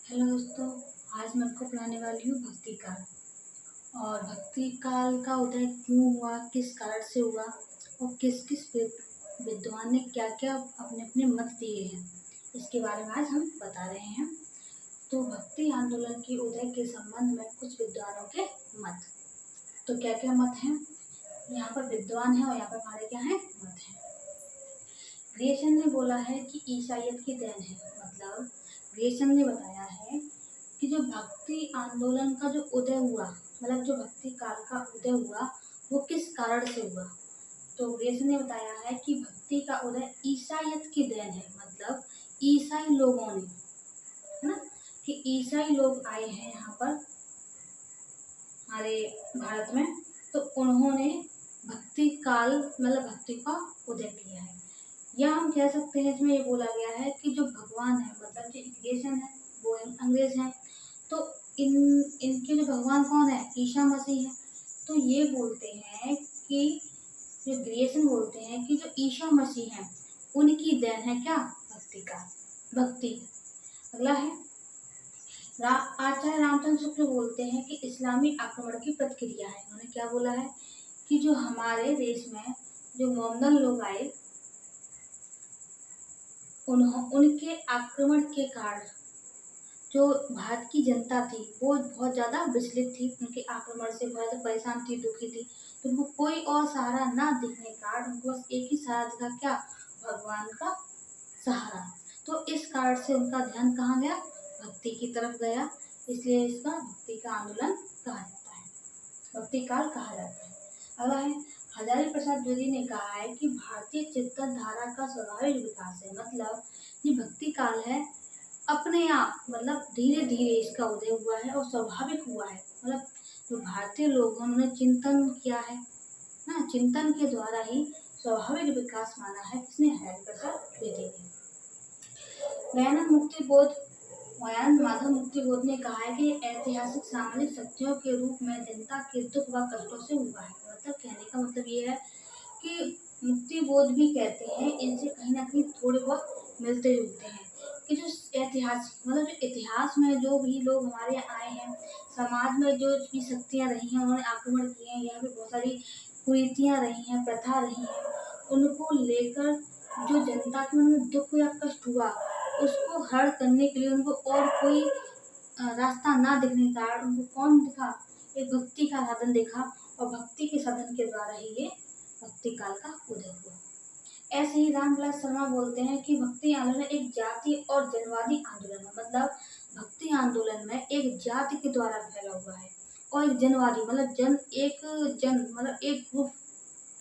Hello दोस्तों। आज मैं आपको पढ़ाने वाली हूँ भक्ति काल। और भक्ति काल का उदय क्यों हुआ, किस कारण से हुआ और किस किस विद्वान ने क्या क्या अपने अपने मत दिए हैं, इसके बारे में आज हम बता रहे हैं। तो भक्ति आंदोलन के उदय के संबंध में कुछ विद्वानों के मत। तो क्या क्या मत हैं, यहाँ पर विद्वान है और यहाँ पर हमारे क्या है मत हैं। ग्रेशन ने बोला है कि ईसाइयत की देन है, मतलब ग्रेशन ने बताया है कि जो भक्ति आंदोलन का जो उदय हुआ, मतलब जो भक्ति काल का उदय हुआ वो किस कारण से हुआ। तो ग्रेशन ने बताया है कि भक्ति का उदय ईसाइयत की देन है, मतलब ईसाई लोगों ने, है ना, कि ईसाई लोग आए हैं यहाँ पर हमारे भारत में, तो उन्होंने भक्ति काल मतलब भक्ति का उदय किया है। या हम कह सकते हैं इसमें ये बोला गया है कि जो भगवान है, मतलब जो क्रिएशन है वो अंग्रेज हैं, तो इनके जो भगवान कौन है, ईसा मसीह है। तो ये बोलते हैं कि जो क्रिएशन बोलते हैं कि जो ईसा मसीह हैं उनकी देन है क्या, भक्ति का भक्ति। अगला है आचार्य रामचंद्र शुक्ल बोलते हैं कि इस्लामी आक्रमण की प्रतिक्रिया है। उन्होंने क्या बोला है कि जो हमारे देश में जो मोहम्मदन लोग आए उनके आक्रमण के कारण जो भारत की जनता थी वो बहुत ज़्यादा विचलित थी, उनके आक्रमण से बहुत ज़्यादा परेशान थी, दुखी थी। तो उनको कोई और सहारा ना दिखने के कारण उनको बस एक ही सहारा दिखा, क्या, भगवान का सहारा। तो इस कारण से उनका ध्यान कहाँ गया, भक्ति की तरफ गया, इसलिए इसका भक्ति का आंदोलन कहा जाता है, भक्ति काल कहा जाता है। अगला है हजारी प्रसाद द्विवेदी ने कहा है कि भारतीय चिंतन धारा का स्वाभाविक विकास है, मतलब ये भक्ति काल है अपने आप, मतलब धीरे धीरे इसका उदय हुआ है और स्वाभाविक हुआ है। मतलब जो भारतीय लोगों ने चिंतन किया है ना, चिंतन के द्वारा ही स्वाभाविक विकास माना है किसने, हजारी प्रसाद द्विवेदी ने। दयानंद मुक्ति बोध दयानंद माधव मुक्ति बोध ने कहा है कि ऐतिहासिक सामाजिक सत्यों के रूप में जनता के दुख व कष्टों से हुआ है। मतलब कहने का मतलब ये है कि मुक्ति बोध भी कहते हैं इनसे कहीं ना कहीं थोड़े बहुत मिलते जुलते हैं कि जो ऐतिहासिक मतलब जो इतिहास में जो भी लोग हमारे यहाँ आए हैं, समाज में जो भी शक्तियाँ रही हैं उन्होंने आक्रमण किए हैं, यहाँ पे बहुत सारी कुरीतियाँ रही हैं, प्रथा रही हैं, उनको लेकर जो जनता के मन में दुख या कष्ट हुआ उसको हर करने के लिए उनको और कोई रास्ता ना दिखने के कारण उनको कौन दिखा, एक भक्ति का साधन देखा, और भक्ति के साधन के द्वारा ही ये भक्ति काल का उदय हुआ। ऐसे ही रामविलास शर्मा बोलते हैं कि भक्ति आंदोलन एक जाति और जनवादी आंदोलन है, मतलब भक्ति आंदोलन में एक जाति के द्वारा फैला हुआ है और एक जनवादी मतलब जन मतलब एक ग्रुप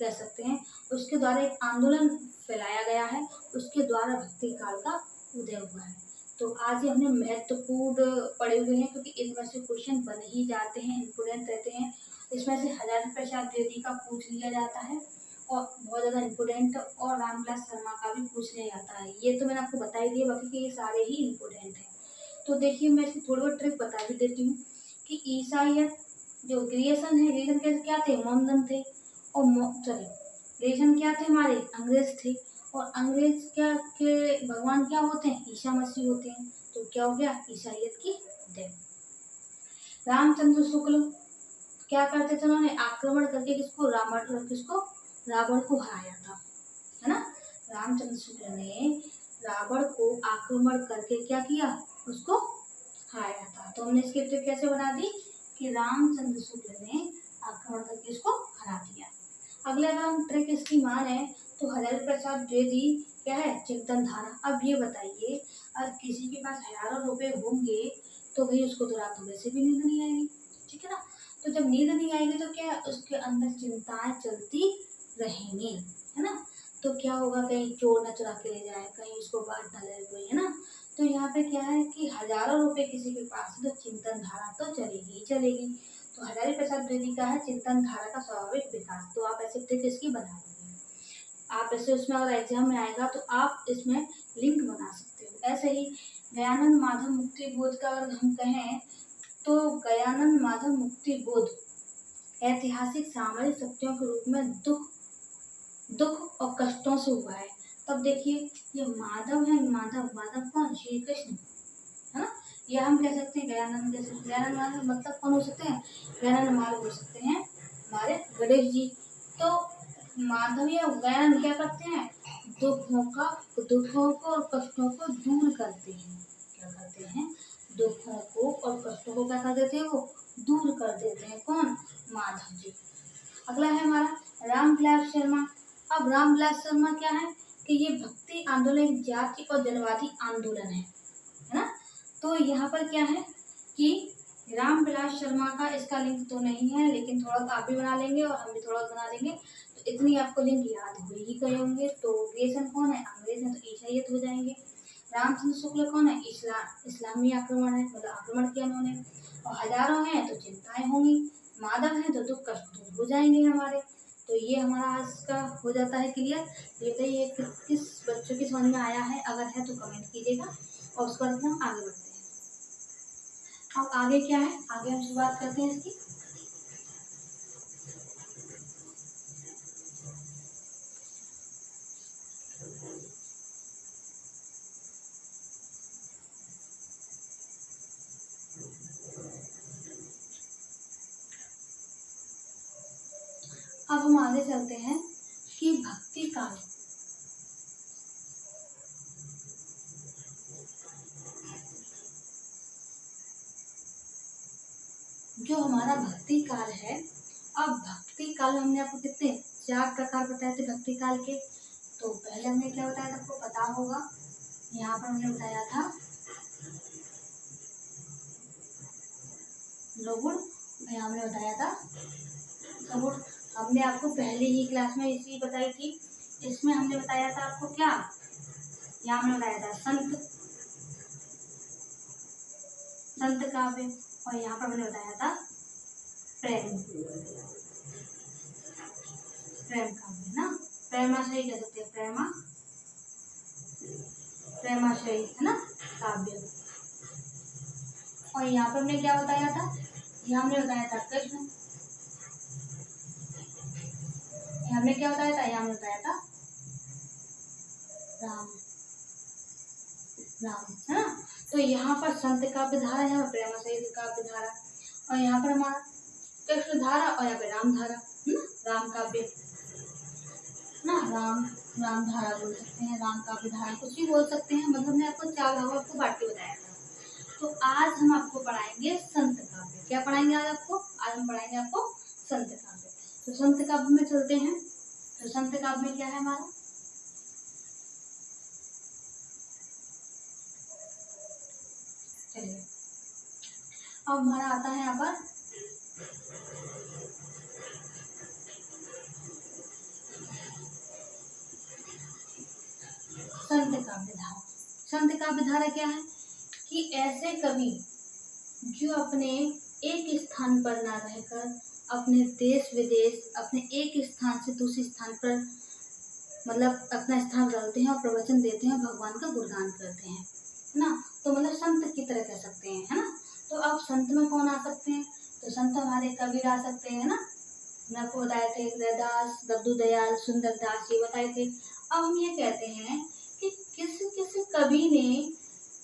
कह सकते हैं, उसके द्वारा एक आंदोलन फैलाया गया है, उसके द्वारा भक्ति काल का उदय हुआ है। तो आज ये हमने महत्वपूर्ण पढ़े हुए हैं क्योंकि इनमें से क्वेश्चन बन ही जाते हैं, इम्पोर्टेंट रहते हैं। इसमें से हजारी प्रसाद द्विवेदी का पूछ लिया जाता है और बहुत ज़्यादा इम्पोर्टेंट, और रामविलास शर्मा का भी पूछ लिया जाता है। ये तो मैंने आपको बता ही दिया, बाकी के ये सारे ही इम्पोर्टेंट हैं। तो देखिए मैं इसकी थोड़ी बहुत ट्रिक बता भी देती हूँ कि ईसाइयत जो क्रिएशन है, क्रिएशन के क्या थे, मोमदन थे, और सॉरी क्रिएशन क्या थे, हमारे अंग्रेज थे, और अंग्रेज क्या के भगवान क्या होते हैं, ईसा मसीह होते हैं। तो क्या हो गया, ईसाइयत की देन। रामचंद्र शुक्ल क्या करते थे, उन्होंने आक्रमण करके किसको, रावण को हराया था, है ना। रामचंद्र शुक्ल ने रावण को आक्रमण करके क्या किया, उसको हराया था। तो हमने इसकी ट्रिक कैसे बना दी कि रामचंद्र शुक्ल ने आक्रमण करके इसको हरा दिया। अगले अगर हम ट्रिक इसकी माने तो हजारी प्रसाद द्विवेदी क्या है, चिंतन धारा। अब ये बताइए अगर किसी के पास हजारों रुपए होंगे तो भाई उसको तो रात में वैसे भी नींद नहीं आएगी, ठीक है ना। तो जब नींद नहीं आएगी तो क्या उसके अंदर चिंताएं चलती रहेंगी, है ना। तो क्या होगा, कहीं चोर न चुरा के ले जाए, कहीं उसको बांट ना ले कोई, है ना। तो यहाँ पे क्या है कि हजारों रुपए किसी के पास है तो चिंतन धारा तो चलेगी ही चलेगी। तो हजारी प्रसाद द्विवेदी का है चिंतन धारा का स्वाभाविक विकास। तो आप ऐसे ट्रिक इसकी बना लीजिए, आप ऐसे उसमें अगर एग्जाम में आएगा तो आप इसमें लिंक बना सकते हो। ऐसे ही दयानंद माधव मुक्ति बोध का अगर हम कहें तो दयानंद माधव मुक्ति बोध ऐतिहासिक सामाजिक सत्यों के रूप में दुख और कष्टों से हुआ है। तब देखिए ये माधव है, माधव कौन, श्री कृष्ण, है ना। या हम कह सकते हैं गजानन, जैसे गजानन महाराज मतलब कौन हो सकते हैं, गजानन महाराज हो सकते हैं हमारे गणेश जी। तो माधव या गजानन क्या करते हैं, दुखों को और कष्टों को दूर करते हैं। क्या करते हैं, दुखों को और कष्टों को क्या कर देते हैं, वो दूर कर देते हैं। कौन, माधव जी। अगला है हमारा रामविलास शर्मा। अब रामविलास शर्मा क्या है कि ये भक्ति आंदोलन एक जाति और जनवादी आंदोलन है ना। तो यहाँ पर क्या है कि रामविलास शर्मा का इसका लिंक तो नहीं है, लेकिन थोड़ा सा आप भी बना लेंगे और हम भी थोड़ा बना लेंगे, तो इतनी आपको लिंक याद हो ही गए होंगे। तो ग्रेसन कौन है, अंग्रेज है तो ईसाइयत हो जाएंगे। रामचंद्र शुक्ल कौन है, इस्लामी आक्रमण है, मतलब आक्रमण किया उन्होंने, और हजारों हैं तो चिंताएं होंगी, माधव है तो दुख कष्ट दूर हो जाएंगे हमारे। तो ये हमारा आज का हो जाता है क्लियर। बताइए किस बच्चों की समझ में आया है, अगर है तो कमेंट कीजिएगा और उसके बाद हम आगे बढ़ते हैं। अब आगे क्या है, आगे हम शुरुआत करते हैं इसकी। अब हम आगे चलते हैं कि भक्ति काल। जो हमारा भक्ति काल है, अब भक्ति काल हमने आपको कितने 4 प्रकार बताए थे भक्ति काल के। तो पहले हमने क्या बताया था, आपको पता होगा, यहाँ पर हमने बताया था लघुण, यहाँ हमने बताया था सगुण। हमने आपको पहले ही क्लास में इसी बताई थी, इसमें हमने बताया था आपको क्या, यहाँ हमने बताया था संत काव्य, और यहाँ पर हमने बताया था प्रेम काव्य ना, प्रेमाश्रय कह सकते हैं, प्रेमाश्रय है ना काव्य। और यहाँ पर हमने क्या बताया था, यहाँ हमने बताया था कृष्ण, हमने क्या बताया था, यहाँ हमने बताया था राम है ना। तो यहाँ पर संत काव्य धारा है और प्रेमाश्रय काव्य धारा, और यहाँ पर हमारा कृष्ण धारा और यहाँ पे राम धारा है ना, राम काव्य ना, राम धारा बोल सकते हैं, राम काव्य धारा, कुछ भी बोल सकते हैं। मतलब मैं आपको 4 भागों आपको बांट के बताया था। तो आज हम आपको पढ़ाएंगे संत काव्य। क्या पढ़ाएंगे आज आपको, आज हम पढ़ाएंगे आपको संत काव्य। तो संत काव्य में चलते हैं। तो संत काव्य में क्या है हमारा, चलिए अब हमारा आता है यहाँ पर संत काव्य धारा। संत काव्य धारा क्या है कि ऐसे कवि जो अपने एक स्थान पर ना रहकर अपने देश विदेश, अपने एक स्थान से दूसरे स्थान पर मतलब अपना स्थान बदलते हैं और प्रवचन देते हैं, भगवान का गुणगान करते हैं ना। तो मतलब संत की तरह कह सकते हैं, है ना। तो अब संत में कौन आ सकते हैं, तो संत हमारे कबीर आ सकते हैं ना, मैं आपको बताए थे रैदास, दद्दू दयाल, सुंदर दास, ये बताए थे। अब हम ये कहते हैं कि किस किस कवि ने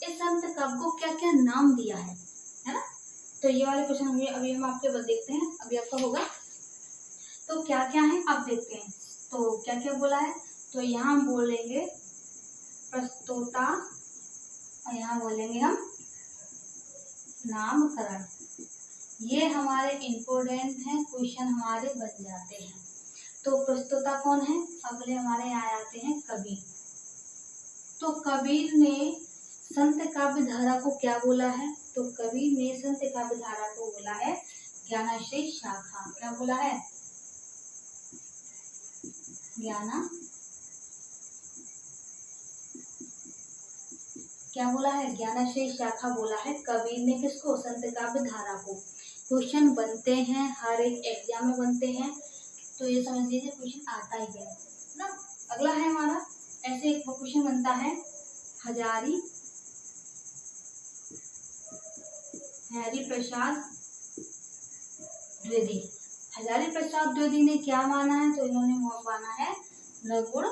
इस संत काव्य को क्या क्या नाम दिया है ना। तो ये वाले क्वेश्चन अभी हम आपके बस देखते हैं, अभी आपका होगा। तो क्या क्या है आप देखते हैं, तो क्या क्या बोला है। तो यहाँ हम बोलेंगे प्रस्तोता और यहाँ बोलेंगे हम नामकरण। ये हमारे इम्पोर्टेंट हैं, क्वेश्चन हमारे बन जाते हैं। तो प्रस्तोता कौन है, अगले हमारे यहाँ आते हैं कबीर। तो कबीर ने संत काव्य धारा को क्या बोला है, तो कबीर ने संत काव्य धारा को बोला है ज्ञानाश्रय शाखा। क्या बोला है, क्या बोला है, ज्ञानाश्रय शाखा बोला है कबीर ने। किसको, संत काव्य धारा को। क्वेश्चन बनते हैं, हर एक एग्जाम में बनते हैं, तो ये समझ लीजिए क्वेश्चन आता ही है ना। अगला है हमारा, ऐसे एक क्वेश्चन बनता है हरि प्रसाद द्विवेदी। हरि प्रसाद द्विवेदी ने क्या माना है, तो इन्होंने माना है लघुण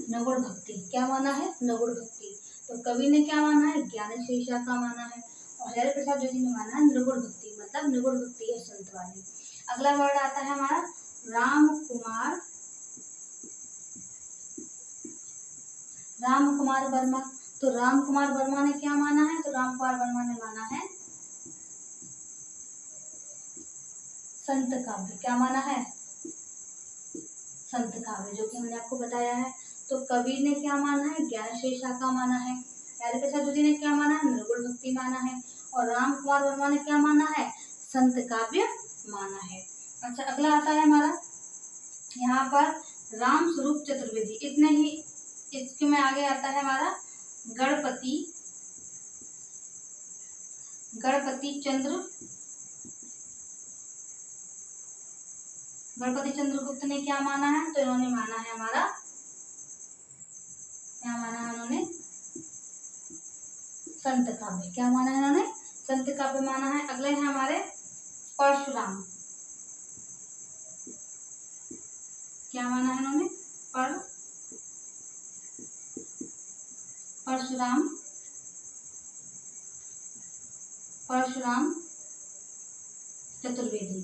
नगुण भक्ति। क्या माना है? नगुण भक्ति। तो कवि ने क्या माना है? ज्ञान शीर्षा का माना है। और हरिहर प्रसाद जोशी ने माना है निर्गुण भक्ति, मतलब निर्गुण भक्ति है संत वाली। अगला वर्ड आता है हमारा राम कुमार वर्मा। तो राम कुमार वर्मा ने क्या माना है? तो राम कुमार वर्मा ने माना है संत काव्य। क्या माना है? संत काव्य, जो कि हमने आपको बताया है। तो कबीर ने क्या माना है? ज्ञान शीर्षा का माना है। हरिहर प्रसाद जोशी ने क्या माना है? निर्गुण भक्ति माना है। और राम कुमार वर्मा ने क्या माना है? संत काव्य माना है। अच्छा, अगला आता है हमारा यहाँ पर राम स्वरूप चतुर्वेदी। इतने ही, इसके में आगे आता है हमारा गणपति चंद्रगुप्त ने क्या माना है? तो इन्होंने माना है हमारा, क्या माना है इन्होंने? संत काव्य। क्या माना है इन्होंने? संत काव्य माना है। अगले हैं हमारे परशुराम। क्या माना है इन्होंने? परशुराम चतुर्वेदी।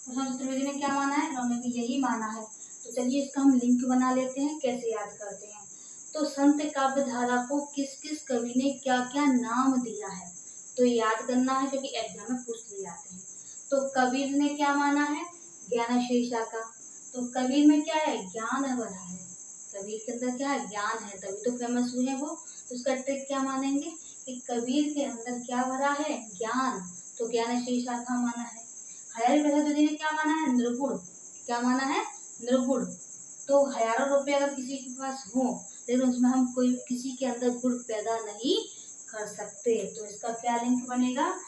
परशुराम चतुर्वेदी ने क्या माना है? इन्होंने भी यही माना है। तो चलिए इसका हम लिंक बना लेते हैं, कैसे याद करते हैं। तो संत काव्य धारा को किस किस कवि ने क्या क्या नाम दिया है, तो याद करना है, क्योंकि एग्जाम में पूछ लिए जाते हैं। तो कबीर ने क्या माना है? ज्ञान शीर्षा का। तो कबीर में क्या है? ज्ञान भरा है। कबीर के अंदर क्या है? ज्ञान है, तभी तो फेमस हुए हैं वो। तो उसका ट्रिक क्या मानेंगे कि कबीर के अंदर क्या भरा है? ज्ञान। तो ज्ञान शीर्षा का माना है। हरिहर प्रसाद जोशी ने क्या माना है? निर्गुण। क्या माना है? निर्गुण। तो हजारों रुपए अगर किसी के पास हो, लेकिन उसमें हम कोई किसी के अंदर गुण पैदा नहीं कर सकते, तो इसका क्या लिंक बनेगा?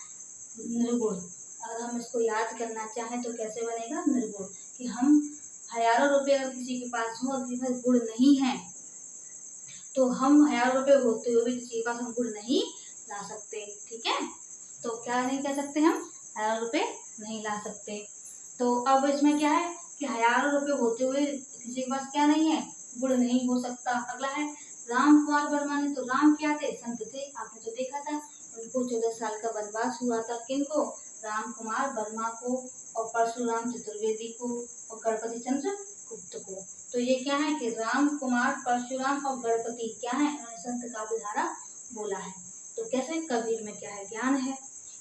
निर्गुण। अगर हम इसको याद करना चाहें तो कैसे बनेगा? निर्गुण। कि हम हजारों रुपए अगर किसी के पास हो और किसी के पास गुण नहीं है, तो हम हजारों रुपए होते हुए भी किसी के पास हम गुण नहीं ला सकते। ठीक है, तो क्या नहीं कह सकते हम? हजारों रुपए नहीं ला सकते। तो अब इसमें क्या है कि हजारों रुपए होते हुए किसी के पास क्या नहीं है? गुण नहीं हो सकता। अगला है राम कुमार वर्मा ने। तो राम क्या थे? संत थे, आपने तो देखा था। उनको 14 साल का वनवास हुआ था। किनको? राम कुमार वर्मा को, और परशुराम चतुर्वेदी को, और गणपति चंद्र गुप्त को। तो ये क्या है कि राम कुमार, परशुराम और गणपति क्या है? इन्होंने संत काव्य धारा बोला है। तो कैसे? कबीर में क्या है? ज्ञान है।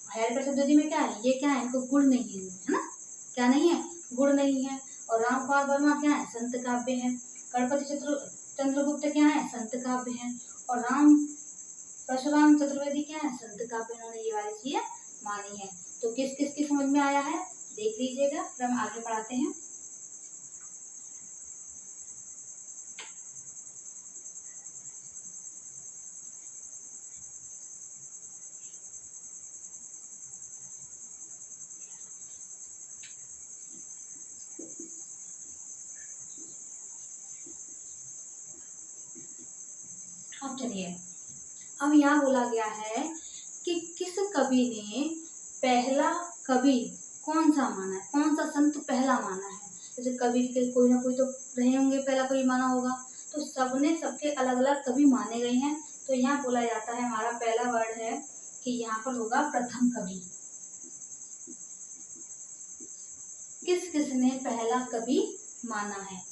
हरिहर प्रसाद जोशी में क्या है? ये क्या है? इनको गुण नहीं है, है ना? क्या नहीं है? गुण नहीं है। और राम कुमार वर्मा क्या है? संत काव्य है। गणपति चंद्रगुप्त क्या है? संत काव्य है। और परशुराम चतुर्वेदी क्या है? संत काव्य। इन्होंने ये वाली चीजें मानी है। तो किस किस की समझ में आया है देख लीजिएगा, फिर हम आगे बढ़ाते हैं। अब चलिए, अब यहाँ बोला गया है कि किस कवि ने पहला कवि कौन सा माना है, कौन सा संत पहला माना है। जैसे कवि के कोई ना कोई तो रहे होंगे, पहला कवि माना होगा। तो सबने सबके अलग अलग कवि माने गए हैं। तो यहाँ बोला जाता है, हमारा पहला वर्ड है कि यहाँ पर होगा प्रथम कवि। किस किसने पहला कवि माना है?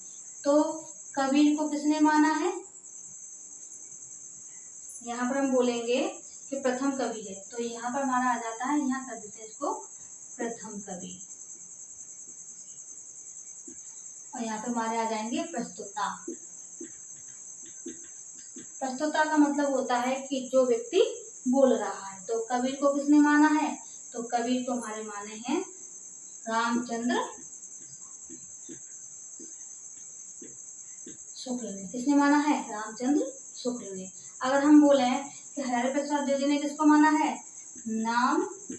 तो कबीर को किसने माना है? यहाँ पर हम बोलेंगे कि प्रथम कवि है। तो यहाँ पर हमारा आ जाता है, यहाँ कर देते हैं इसको प्रथम कवि। और यहाँ पे हमारे आ जाएंगे प्रस्तुता। प्रस्तुता का मतलब होता है कि जो व्यक्ति बोल रहा है। तो कबीर को किसने माना है? तो कबीर को हमारे माने हैं रामचंद्र शुक्ल ने। किसने माना है? रामचंद्र शुक्ल ने। अगर हम बोले कि हरिहर प्रसाद जोशी ने किसको माना है? नामदेव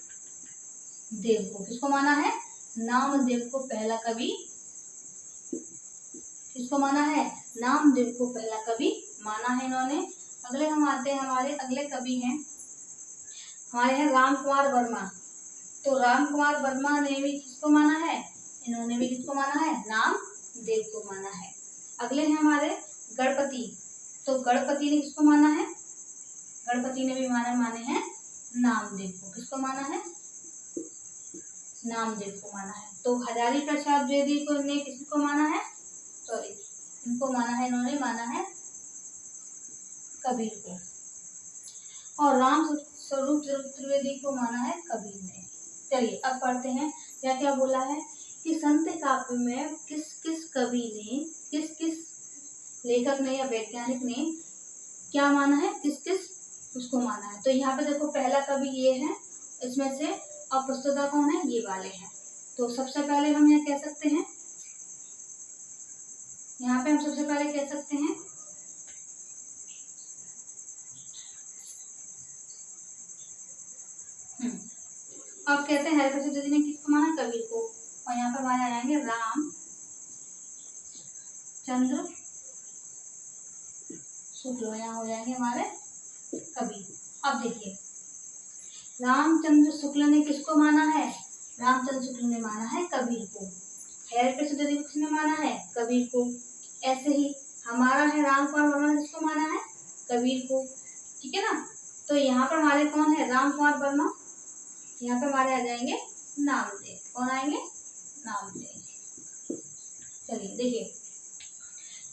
को। किसको माना है? नामदेव को पहला कवि। किसको माना है? नामदेव को पहला कवि माना है इन्होंने। अगले हम आते हैं, हमारे अगले कवि हैं, हमारे हैं राम कुमार वर्मा। तो राम कुमार वर्मा ने भी किसको माना है? इन्होंने भी किसको माना है? नामदेव अगले हैं हमारे गणपति। तो गणपति ने किसको माना है? गणपति ने भी माने हैं नामदेव को। किसको माना है? नामदेव को माना है। तो हजारी प्रसाद द्विवेदी को ने किसको माना है? सॉरी, इनको माना है, इन्होंने माना है कबीर को। और राम स्वरूप त्रिवेदी को माना है कबीर ने। चलिए अब पढ़ते हैं क्या क्या बोला है कि संत काव्य में किस किस कवि ने, किस किस लेखक ने या वैज्ञानिक ने क्या माना है, किस किस उसको माना है। तो यहाँ पे देखो पहला कवि ये है, इसमें से अप्रस्तुता कौन है? ये वाले हैं। तो सबसे पहले हम यहाँ कह सकते हैं, यहाँ पे हम सबसे पहले कह सकते हैं अब कहते हैं हरिप्रसाद द्विवेदी ने किसको माना? कबीर को। और यहाँ पर माने जाएंगे राम चंद्र शुक्ल, यहाँ हो जाएंगे हमारे कबीर। अब देखिए रामचंद्र शुक्ल ने किसको माना है? रामचंद्र शुक्ल ने माना है कबीर को। हरिप्रसाद द्विवेदी को किसने माना है? कबीर को। ऐसे ही हमारा है रामकुमार वर्मा ने किसको माना है? कबीर को। ठीक है ना। तो यहाँ पर हमारे कौन है? रामकुमार वर्मा। यहाँ पे हमारे आ जाएंगे नामदेव। कौन आएंगे? नामदेव। चलिए देखिए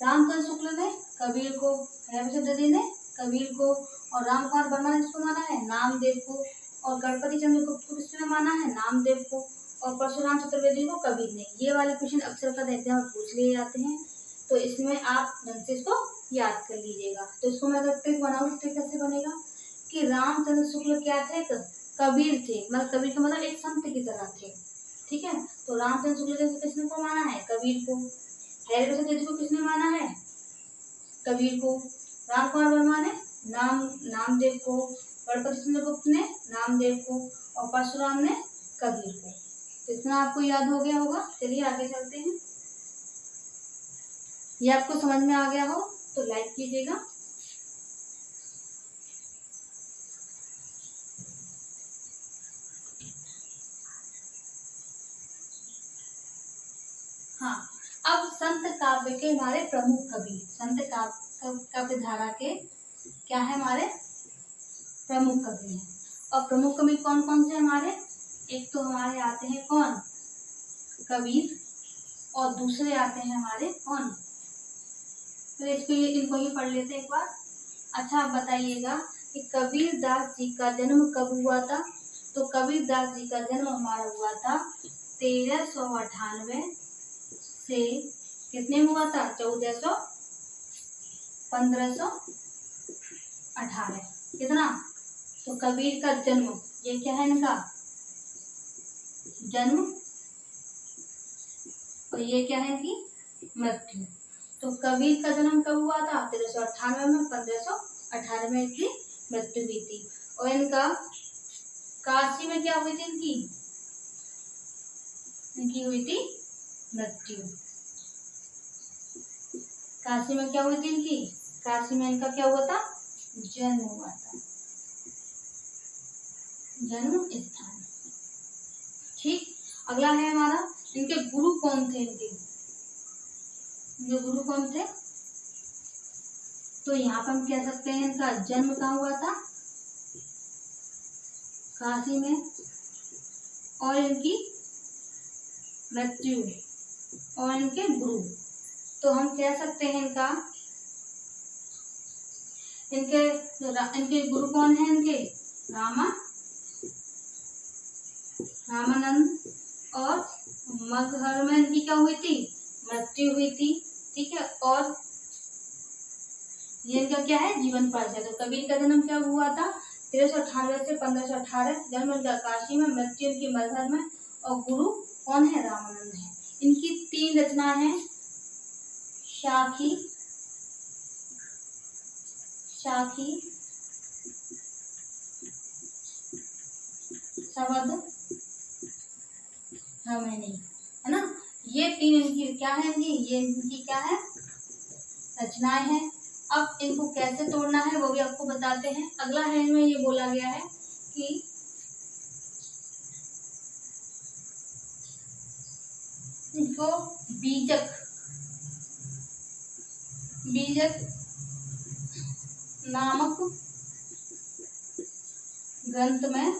रामचंद्र शुक्ल ने कबीर को, हरिप्रसाद द्विवेदी ने कबीर को, और रामकुमार वर्मा ने किसको माना है? नामदेव को। और गणपति चंद्र गुप्त को किसने माना है? नामदेव को। और परशुराम चतुर्वेदी को कबीर ने। ये वाले क्वेश्चन अक्सर का एग्जाम में पूछ लिए जाते हैं, तो इसमें आप ढंग से इसको याद कर लीजिएगा। तो इसको मैं अगर ट्रिक बनाऊँ तो कैसे बनेगा कि रामचंद्र शुक्ल क्या थे? कबीर थे, मतलब कबीर का मतलब एक संत की तरह थे। ठीक है। तो रामचंद्र शुक्ल को किसने को माना है? कबीर को। हरिप्रसाद द्विवेदी को किसने माना है? कबीर को। रामकुमार वर्मा ने नामदेव को। गणपति चंद्र गुप्त ने नामदेव को। और परशुराम ने कबीर को। तो इतना आपको याद हो गया होगा। चलिए आगे चलते हैं। ये आपको समझ में आ गया हो तो लाइक कीजिएगा। हाँ, अब संत काव्य के हमारे प्रमुख कवि, संत काव्य धारा के क्या है? हमारे प्रमुख कवि हैं। और प्रमुख कवि कौन कौन से हमारे? एक तो हमारे आते हैं कौन? कबीर। और दूसरे आते हैं हमारे कौन? तो इनको ही पढ़ लेते हैं एक बार। अच्छा आप बताइएगा कि कबीर दास जी का जन्म कब हुआ था? तो कबीर दास जी का जन्म हमारा हुआ था 1398 से कितने हुआ था? 1518। कितना? तो कबीर का जन्म, ये क्या है इनका जन्म, और ये क्या है इनकी मृत्यु। तो कबीर का जन्म कब हुआ था? 1398 में। 1518 में इनकी मृत्यु हुई थी। और इनका काशी में क्या हुई थी? इनकी हुई थी मृत्यु। काशी में क्या हुई थी इनकी? काशी में इनका क्या हुआ था? जन्म हुआ था, जन्म स्थान। ठीक। अगला है हमारा इनके गुरु कौन थे? इनके गुरु कौन थे? तो यहाँ पर हम कह सकते हैं इनका जन्म कहाँ हुआ था? काशी में। और इनकी मृत्यु और इनके गुरु, तो हम कह सकते हैं इनके गुरु कौन है? इनके रामानंद। और मगहर में इनकी क्या हुई थी? मृत्यु हुई थी। ठीक है। और ये इनका क्या है? जीवन परिचय। तो कबीर का जन्म क्या हुआ था? 1398 से 1518। जन्म इनका काशी में, मृत्यु इनकी मगहर में, और गुरु कौन है? रामानंद है। इनकी 3 रचनाएं हैं, शाखी, शबद, रमणी, है ना। ये 3 इनकी क्या है? ये इनकी क्या है? रचनाएं हैं। अब इनको कैसे तोड़ना है वो भी आपको बताते हैं। अगला है इनमें ये बोला गया है कि इनको बीजक बीजक नामक ग्रंथ में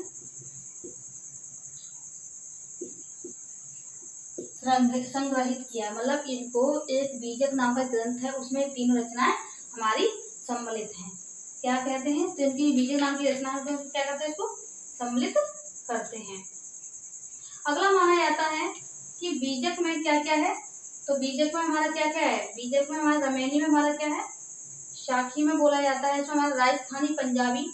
संग्रहित किया। मतलब इनको एक बीजक नाम का ग्रंथ है, उसमें तीनों रचनाएं हमारी सम्मिलित हैं। क्या कहते हैं? तो इनकी बीजक नाम की रचना है, क्या करते हैं? इसको सम्मिलित करते हैं। अगला माना जाता है कि बीजक में क्या क्या है। तो बीजक में हमारा क्या क्या है? बीजक में हमारा रमेनी में हमारा क्या है? शाखी में बोला जाता है इसमें हमारा राजस्थानी पंजाबी,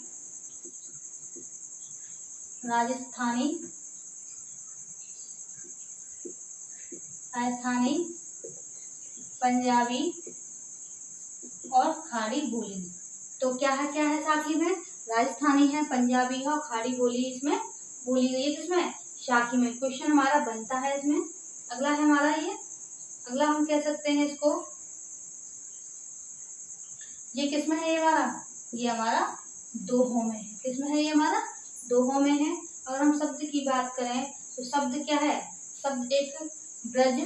राजस्थानी पंजाबी और खाड़ी बोली। तो क्या है साथी में? राजस्थानी है, पंजाबी है और खाड़ी बोली इसमें बोली गई है। किसमें? शाखी में। क्वेश्चन हमारा बनता है इसमें। अगला है हमारा ये, अगला हम कह सकते हैं इसको, ये किसमें है? ये हमारा दोहों में है। किसमें है? ये हमारा दोहों में है। और हम शब्द की बात करें तो शब्द क्या है? शब्द एक ब्रज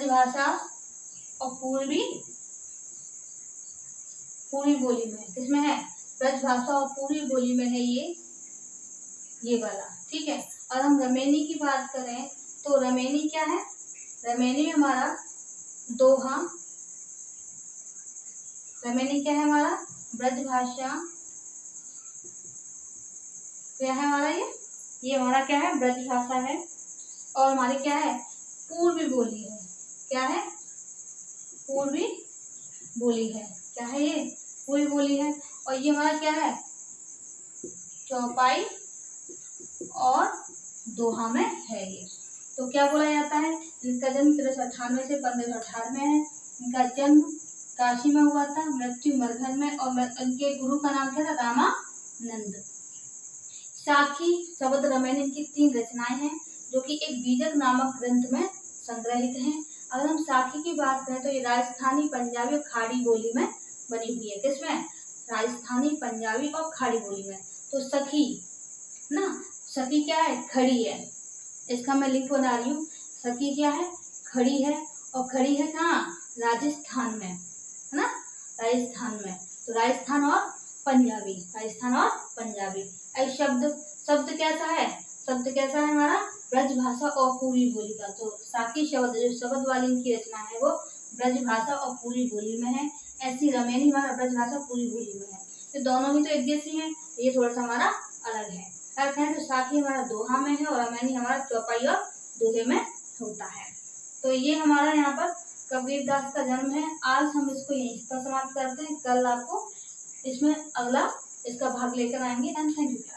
भाषा और पूर्वी बोली में। किसमें है? ब्रज भाषा और पूर्वी बोली में है ये वाला। ठीक है। और हम रमेनी की बात करें तो रमेनी क्या है? रमेनी में हमारा दोहा, रमेनी क्या है हमारा? ब्रज भाषा। क्या है हमारा ये हमारा क्या है? ब्रज भाषा है। और हमारी क्या है? पूर्वी बोली है। क्या है? पूर्वी बोली है। क्या है ये? पूर्वी बोली है। और ये हमारा क्या है? चौपाई और दोहा में है ये। तो क्या बोला जाता है? इनका जन्म 1398 से 1518 में है। इनका जन्म काशी में हुआ था, मृत्यु मरघर में। और इनके गुरु का नाम क्या था? रामानंद। शाखी शब्द रमेनी इनकी 3 रचनाएं हैं जो कि एक बीजक नामक ग्रंथ में संग्रहित हैं। अगर हम शाखी की बात करें तो ये राजस्थानी पंजाबी और खाड़ी बोली में बनी हुई है। किसमें? राजस्थानी पंजाबी और खाड़ी बोली में। तो सखी ना, सखी क्या है? खड़ी है। इसका मैं लिंक बना रही हूँ। सखी क्या है? खड़ी है। और खड़ी है कहाँ? राजस्थान में, है ना? राजस्थान में। तो राजस्थान और पंजाबी, राजस्थान और पंजाबी। शब्द कैसा है? शब्द कैसा है हमारा? ब्रज भाषा और पूरी बोली का। तो साकी शब्द जो शब्द वाली इनकी रचना है वो ब्रज भाषा और पूरी बोली में है। ऐसी रमेनी हमारा ब्रज भाषा पूरी बोली में है। तो दोनों ही तो एक जैसी हैं, ये थोड़ा सा हमारा अलग है। अर्थ है तो साकी हमारा दोहा में है और रमेनी हमारा चौपाई और दोहे में होता है। तो ये हमारा यहाँ पर कबीरदास का जन्म है। आज हम इसको यहीं पर समाप्त करते हैं। कल आपको इसमें अगला इसका भाग लेकर आएंगे। And thank you.